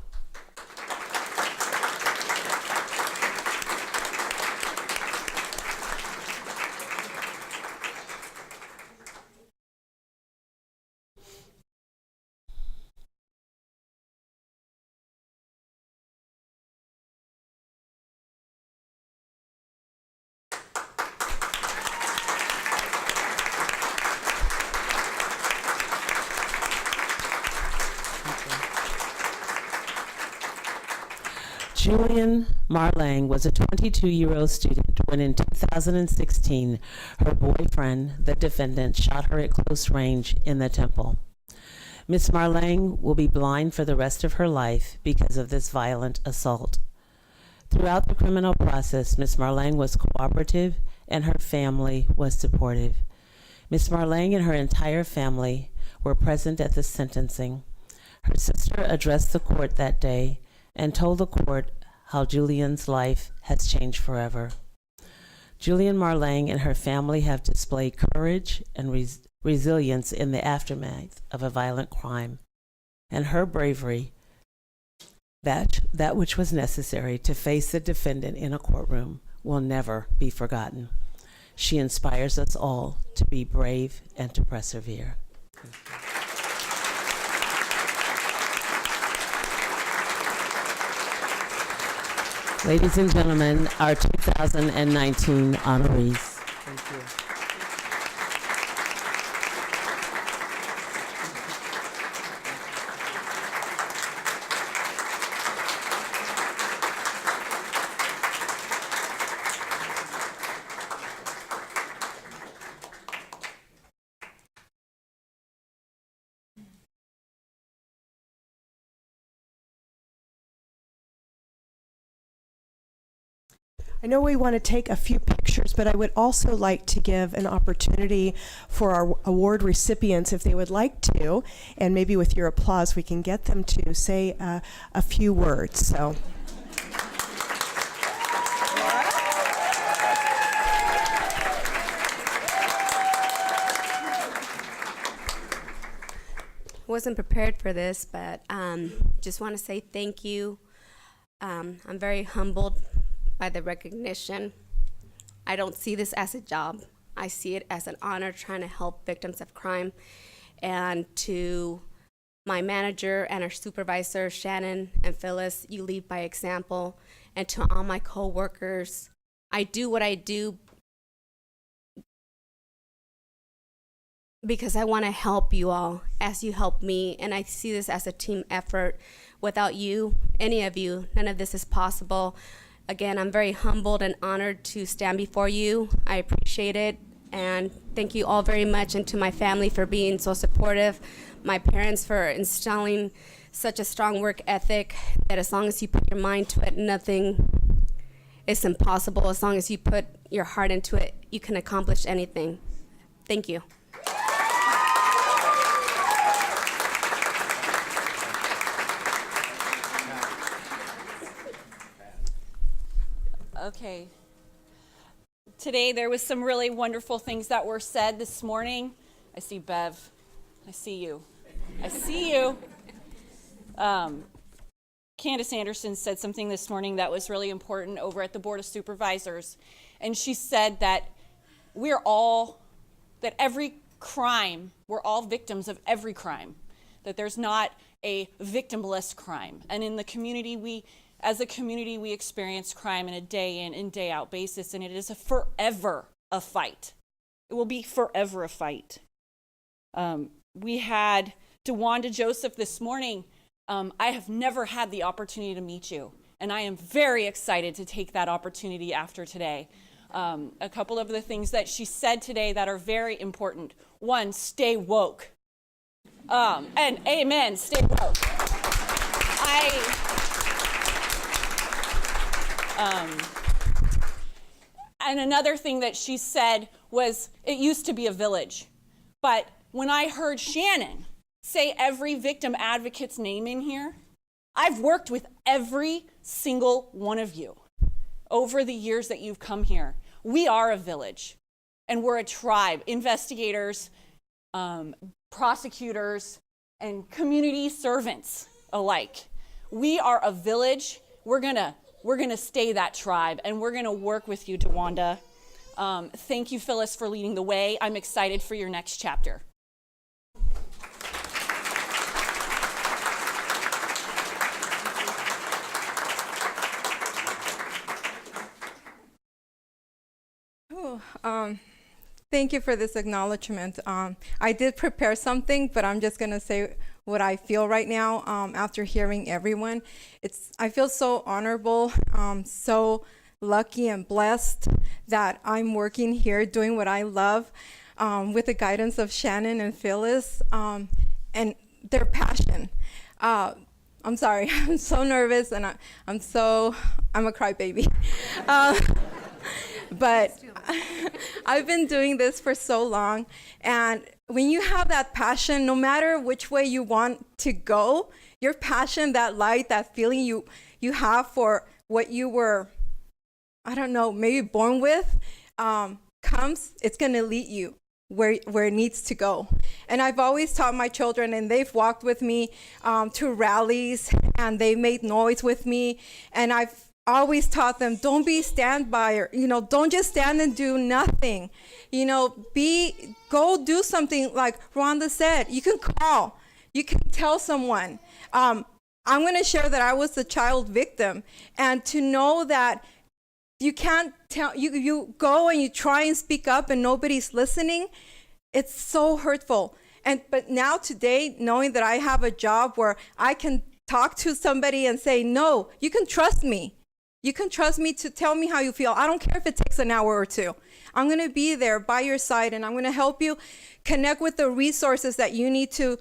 Julian Marlang was a 22-year-old student when in 2016, her boyfriend, the defendant, shot her at close range in the temple. Ms. Marlang will be blind for the rest of her life because of this violent assault. Throughout the criminal process, Ms. Marlang was cooperative and her family was supportive. Ms. Marlang and her entire family were present at the sentencing. Her sister addressed the court that day and told the court how Julian's life has changed forever. Julian Marlang and her family have displayed courage and resilience in the aftermath of a violent crime, and her bravery, that which was necessary to face the defendant in a courtroom, will never be forgotten. She inspires us all to be brave and to persevere. Ladies and gentlemen, our 2019 honorees. Thank you. I know we want to take a few pictures, but I would also like to give an opportunity for our award recipients, if they would like to, and maybe with your applause we can get them to say a few words. So. Wasn't prepared for this, but just want to say thank you. I'm very humbled by the recognition. I don't see this as a job. I see it as an honor trying to help victims of crime. And to my manager and our supervisor, Shannon and Phyllis, you lead by example. And to all my co-workers, I do what I do because I want to help you all as you help me. And I see this as a team effort. Without you, any of you, none of this is possible. Again, I'm very humbled and honored to stand before you. I appreciate it, and thank you all very much, and to my family for being so supportive, my parents for instilling such a strong work ethic that as long as you put your mind to it, nothing is impossible. As long as you put your heart into it, you can accomplish anything. Thank you. Okay. Today there was some really wonderful things that were said this morning. I see Bev. I see you. I see you. Candace Anderson said something this morning that was really important over at the Board of Supervisors. And she said that that every crime, we're all victims of every crime. That there's not a victimless crime. And in the community, as a community, we experience crime on a day in and day out basis, and it is forever a fight. It will be forever a fight. We had DeWanda Joseph this morning I have never had the opportunity to meet you, and I am very excited to take that opportunity after today. A couple of the things that she said today that are very important. One, stay woke. And amen, stay woke. And another thing that she said was, it used to be a village. But when I heard Shannon say every victim advocate's name in here, I've worked with every single one of you over the years that you've come here. We are a village, and we're a tribe. Investigators, prosecutors, and community servants alike. We are a village. We're gonna stay that tribe, and we're gonna work with you, DeWanda. Thank you, Phyllis, for leading the way. I'm excited for your next chapter. Thank you for this acknowledgement. I did prepare something, but I'm just going to say what I feel right now after hearing everyone. I feel so honorable, so lucky and blessed that I'm working here doing what I love with the guidance of Shannon and Phyllis and their passion. I'm sorry, I'm so nervous and I'm a crybaby. But I've been doing this for so long, and when you have that passion, no matter which way you want to go, your passion, that light, that feeling you have for what you were, I don't know, maybe born with, it's going to lead you where it needs to go. And I've always taught my children, and they've walked with me to rallies, and they made noise with me, and I've always taught them, don't be standby, or, don't just stand and do nothing. Go do something. Like Rhonda said, you can call, you can tell someone. I'm going to share that I was a child victim, and to know that you can't tell, you go and you try and speak up and nobody's listening, it's so hurtful. But now today, knowing that I have a job where I can talk to somebody and say, no, you can trust me. You can trust me to tell me how you feel. I don't care if it takes an hour or two. I'm going to be there by your side, and I'm going to help you connect with the resources that you need to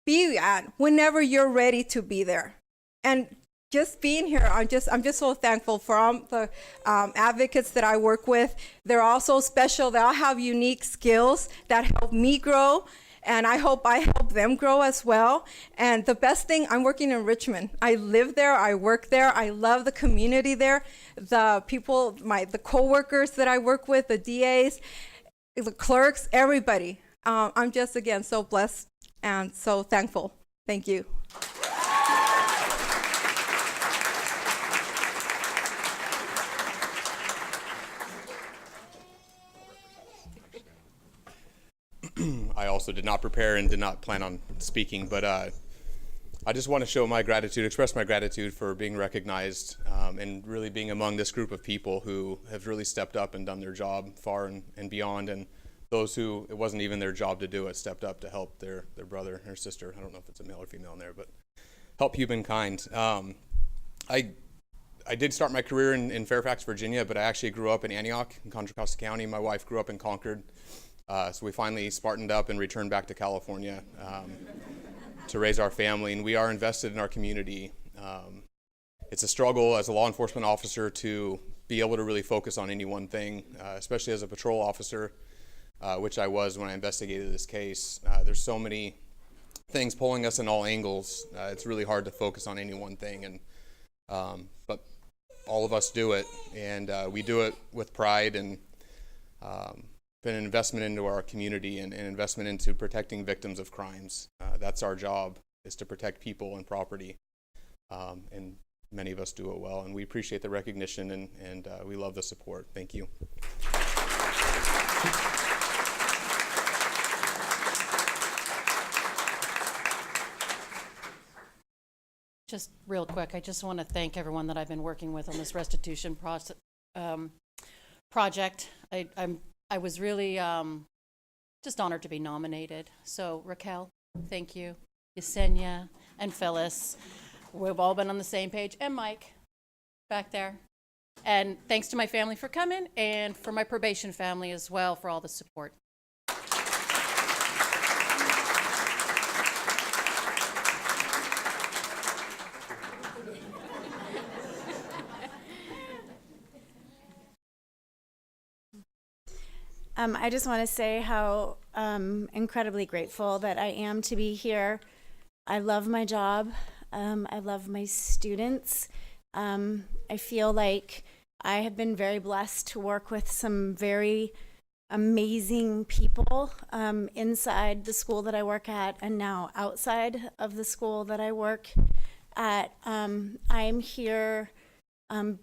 be at whenever you're ready to be there. And just being here, I'm just so thankful for all the advocates that I work with. They're all so special. They all have unique skills that help me grow. And I hope I help them grow as well. And the best thing, I'm working in Richmond. I live there, I work there, I love the community there. The people, the coworkers that I work with, the DAs, the clerks, everybody. I'm just, again, so blessed and so thankful. Thank you. I also did not prepare and did not plan on speaking, but I just want to show my gratitude, express my gratitude for being recognized and really being among this group of people who have really stepped up and done their job far and beyond, and those who it wasn't even their job to do it stepped up to help their brother or sister. I don't know if it's a male or female in there, but help humankind. I did start my career in Fairfax, Virginia, but I actually grew up in Antioch in Contra Costa County. My wife grew up in Concord. So we finally spartaned up and returned back to California to raise our family, and we are invested in our community. It's a struggle as a law enforcement officer to be able to really focus on any one thing, especially as a patrol officer, which I was when I investigated this case. There's so many things pulling us in all angles. It's really hard to focus on any one thing, and but all of us do it, and we do it with pride and been an investment into our community and an investment into protecting victims of crimes. That's our job, is to protect people and property, and many of us do it well, and we appreciate the recognition and we love the support. Thank you. Just real quick, I just want to thank everyone that I've been working with on this restitution project. I was really just honored to be nominated. So Raquel, thank you. Yesenia, and Phyllis. We've all been on the same page, and Mike back there. And thanks to my family for coming, and for my probation family as well for all the support. I just want to say how incredibly grateful that I am to be here. I love my job. I love my students. I feel like I have been very blessed to work with some very amazing people inside the school that I work at and now outside of the school that I work at. I'm here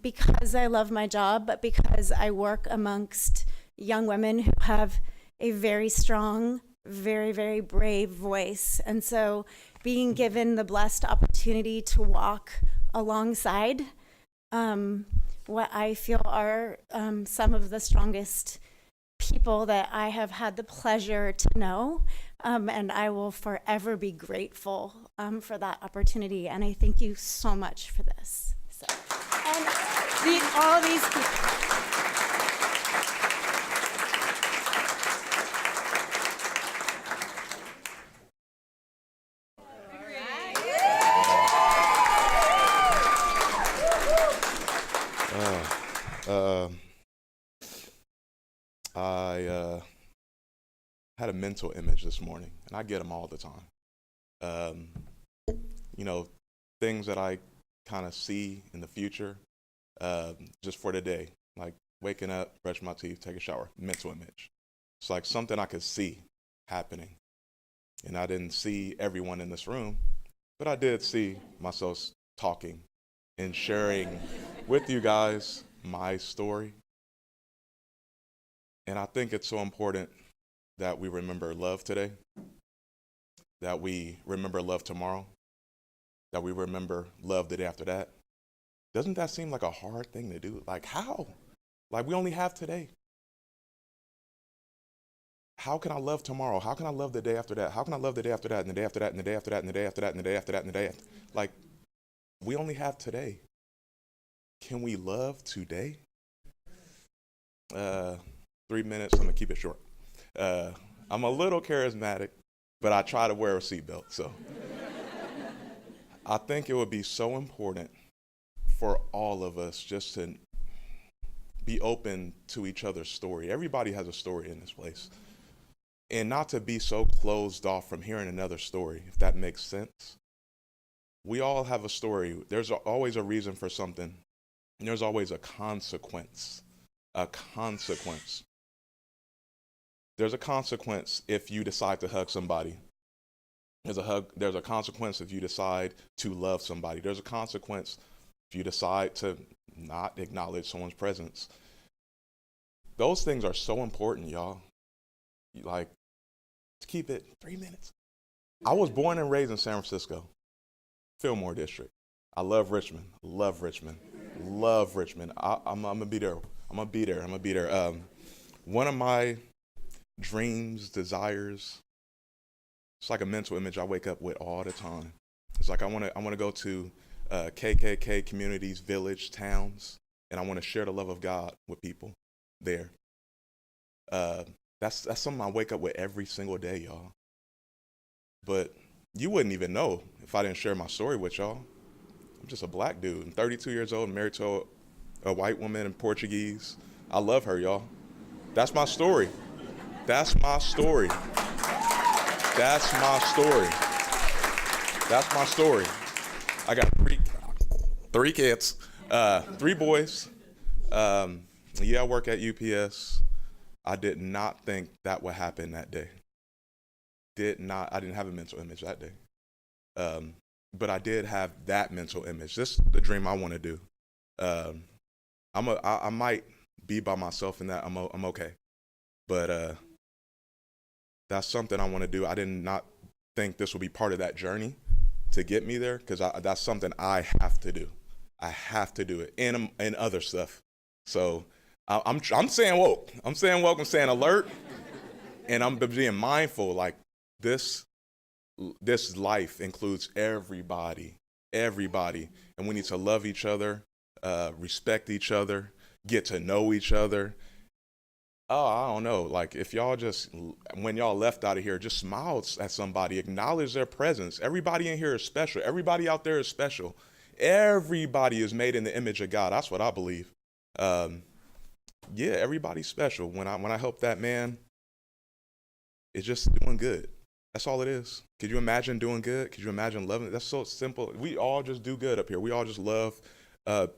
because I love my job, but because I work amongst young women who have a very strong, very, very brave voice. And so being given the blessed opportunity to walk alongside what I feel are some of the strongest people that I have had the pleasure to know. And I will forever be grateful for that opportunity. And I thank you so much for this. So, and all these people. I had a mental image this morning, and I get them all the time. Things that I kind of see in the future, just for today, like waking up, brush my teeth, take a shower, mental image. It's like something I could see happening. And I didn't see everyone in this room, but I did see myself talking and sharing with you guys my story. And I think it's so important that we remember love today, that we remember love tomorrow, that we remember love the day after that. Doesn't that seem like a hard thing to do? Like, how? Like, we only have today. How can I love tomorrow? How can I love the day after that? How can I love the day after that, and the day after that, and the day after that, and the day after that, and the day after that, and the day after? Like, we only have today. Can we love today? 3 minutes, I'm gonna keep it short. I'm a little charismatic, but I try to wear a seatbelt, so. I think it would be so important for all of us just to be open to each other's story. Everybody has a story in this place. And not to be so closed off from hearing another story, if that makes sense. We all have a story. There's always a reason for something, and there's always a consequence. A consequence. There's a consequence if you decide to hug somebody. There's a consequence if you decide to love somebody. There's a consequence if you decide to not acknowledge someone's presence. Those things are so important, y'all. Like, to keep it 3 minutes. I was born and raised in San Francisco, Fillmore District. I love Richmond. Love Richmond. Love Richmond. I'm gonna be there. I'm gonna be there. One of my dreams, desires, it's like a mental image I wake up with all the time. It's like I wanna go to KKK communities, village, towns, and I wanna share the love of God with people there. That's something I wake up with every single day, y'all. But you wouldn't even know if I didn't share my story with y'all. I'm just a black dude. I'm 32 years old, married to a white woman in Portuguese. I love her, y'all. That's my story. That's my story. That's my story. That's my story. I got three kids, 3 boys. I work at UPS. I did not think that would happen that day. I didn't have a mental image that day. But I did have that mental image. This is the dream I want to do. I might be by myself in that. I'm okay. But that's something I want to do. I did not think this would be part of that journey to get me there, because that's something I have to do. I have to do it, and other stuff. So I'm saying woke. I'm saying woke. I'm saying alert, and I'm being mindful. Like, this this life includes everybody, everybody, and we need to love each other, respect each other, get to know each other. Oh, I don't know. Like, if y'all just, when y'all left out of here, just smile at somebody, acknowledge their presence. Everybody in here is special. Everybody out there is special. Everybody is made in the image of God. That's what I believe. Yeah, everybody's special. When I help that man, it's just doing good. That's all it is. Could you imagine doing good? Could you imagine loving? That's so simple. We all just do good up here. We all just love.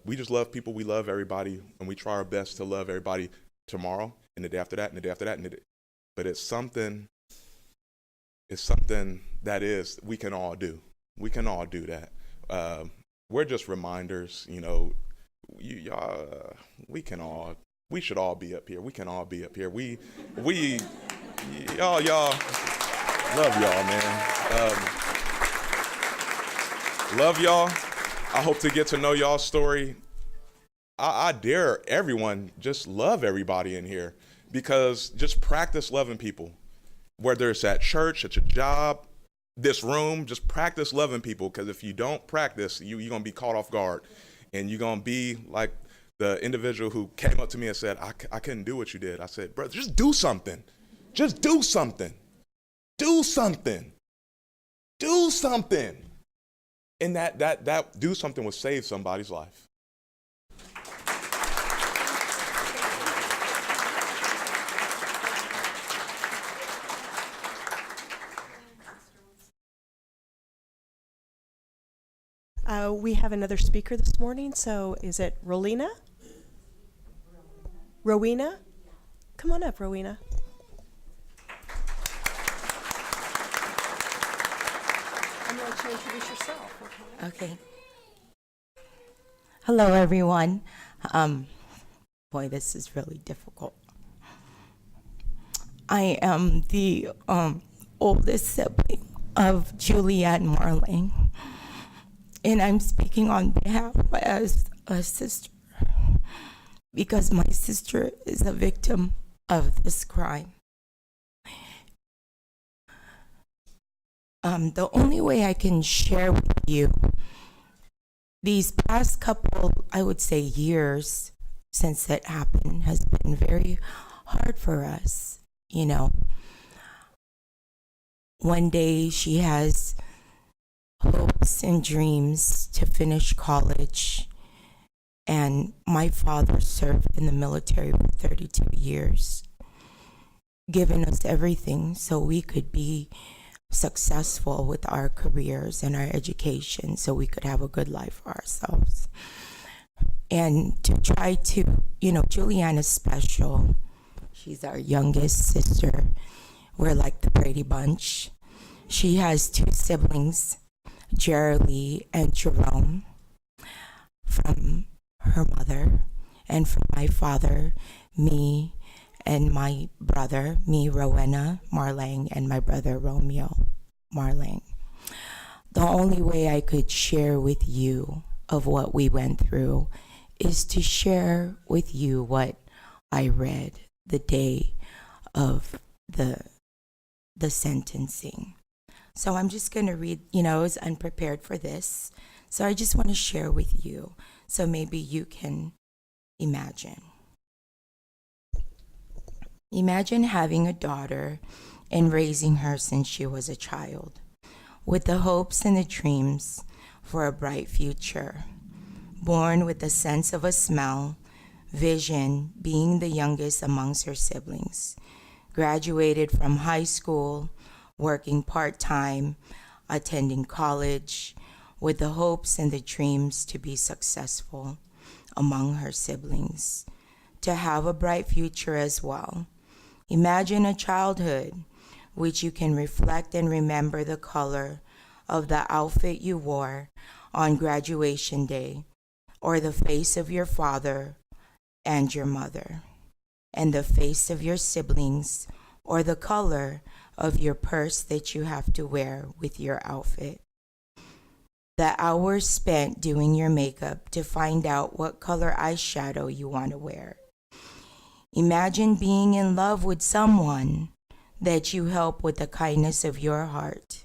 We just love people. We love everybody, and we try our best to love everybody tomorrow and the day after that and the day after that. But it's something. It's something that is we can all do. We can all do that. We're just reminders, you know. Y'all, we should all be up here. We can all be up here. Y'all, love y'all, man. Love y'all. I hope to get to know y'all's story. I dare everyone, just love everybody in here, because just practice loving people. Whether it's at church, at your job, this room, just practice loving people, because if you don't practice, you're going to be caught off guard. And you're going to be like the individual who came up to me and said, I couldn't do what you did. I said, brother, just do something. Just do something. Do something. Do something. And that do something will save somebody's life. We have another speaker this morning, so is it Rowena? Rowena? Come on up, Rowena. I'm going to let you introduce yourself. Okay. Hello, everyone. Boy, this is really difficult. I am the oldest sibling of Julianne Marling, and I'm speaking on behalf as a sister, because my sister is a victim of this crime. The only way I can share with you these past couple, I would say, years since it happened has been very hard for us. You know, one day she has hopes and dreams to finish college, and my father served in the military for 32 years, giving us everything so we could be successful with our careers and our education, so we could have a good life for ourselves. And to try to, you know, Julianne is special. She's our youngest sister. We're like the Brady Bunch. She has two siblings, Jerry and Jerome, from her mother, and from my father, me, and my brother, me, Rowena Marling, and my brother, Romeo Marling. The only way I could share with you of what we went through is to share with you what I read the day of the sentencing. So I'm just going to read, you know, I was unprepared for this. So I just want to share with you, so maybe you can imagine. Imagine having a daughter and raising her since she was a child, with the hopes and the dreams for a bright future. Born with a sense of a smell, vision, being the youngest amongst her siblings. Graduated from high school, working part-time, attending college, with the hopes and the dreams to be successful among her siblings, to have a bright future as well. Imagine a childhood which you can reflect and remember the color of the outfit you wore on graduation day, or the face of your father and your mother, and the face of your siblings, or the color of your purse that you have to wear with your outfit. The hours spent doing your makeup to find out what color eyeshadow you want to wear. Imagine being in love with someone that you help with the kindness of your heart,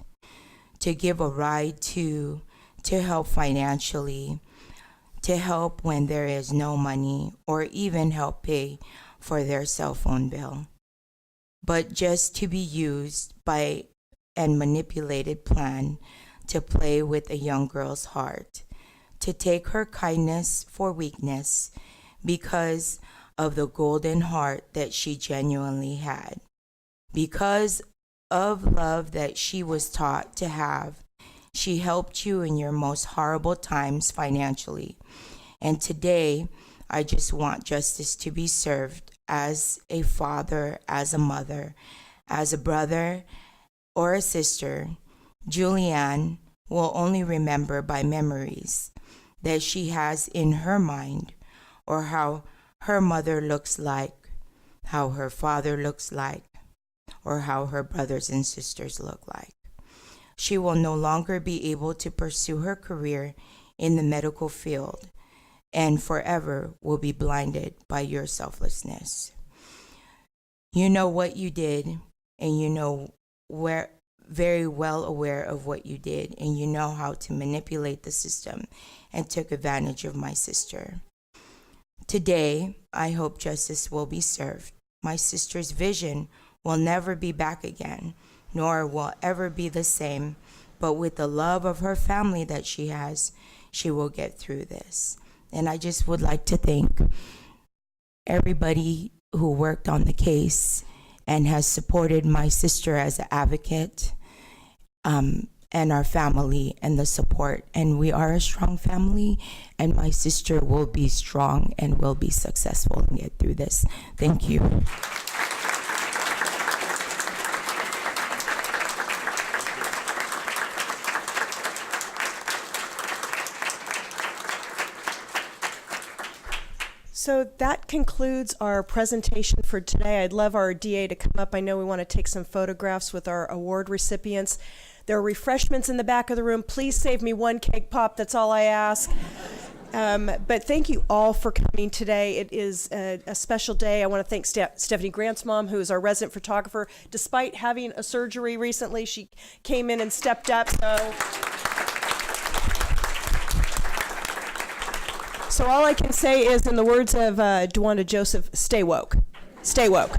to give a ride to help financially, to help when there is no money, or even help pay for their cell phone bill. But just to be used by and manipulated plan to play with a young girl's heart, to take her kindness for weakness because of the golden heart that she genuinely had. Because of love that she was taught to have, she helped you in your most horrible times financially. And today, I just want justice to be served as a father, as a mother, as a brother, or a sister. Julianne will only remember by memories that she has in her mind, or how her mother looks like, how her father looks like, or how her brothers and sisters look like. She will no longer be able to pursue her career in the medical field, and forever will be blinded by your selflessness. You know what you did, and you know very well aware of what you did, and you know how to manipulate the system and took advantage of my sister. Today, I hope justice will be served. My sister's vision will never be back again, nor will ever be the same, but with the love of her family that she has, she will get through this. And I just would like to thank everybody who worked on the case and has supported my sister as an advocate, and our family and the support. And we are a strong family, and my sister will be strong and will be successful and get through this. Thank you. So that concludes our presentation for today. I'd love our DA to come up. I know we want to take some photographs with our award recipients. There are refreshments in the back of the room. Please save me one cake pop. That's all I ask. But thank you all for coming today. It is a special day. I want to thank Stephanie Grant's mom, who is our resident photographer. Despite having a surgery recently, she came in and stepped up. So all I can say is, in the words of Dwanda Joseph, stay woke. Stay woke.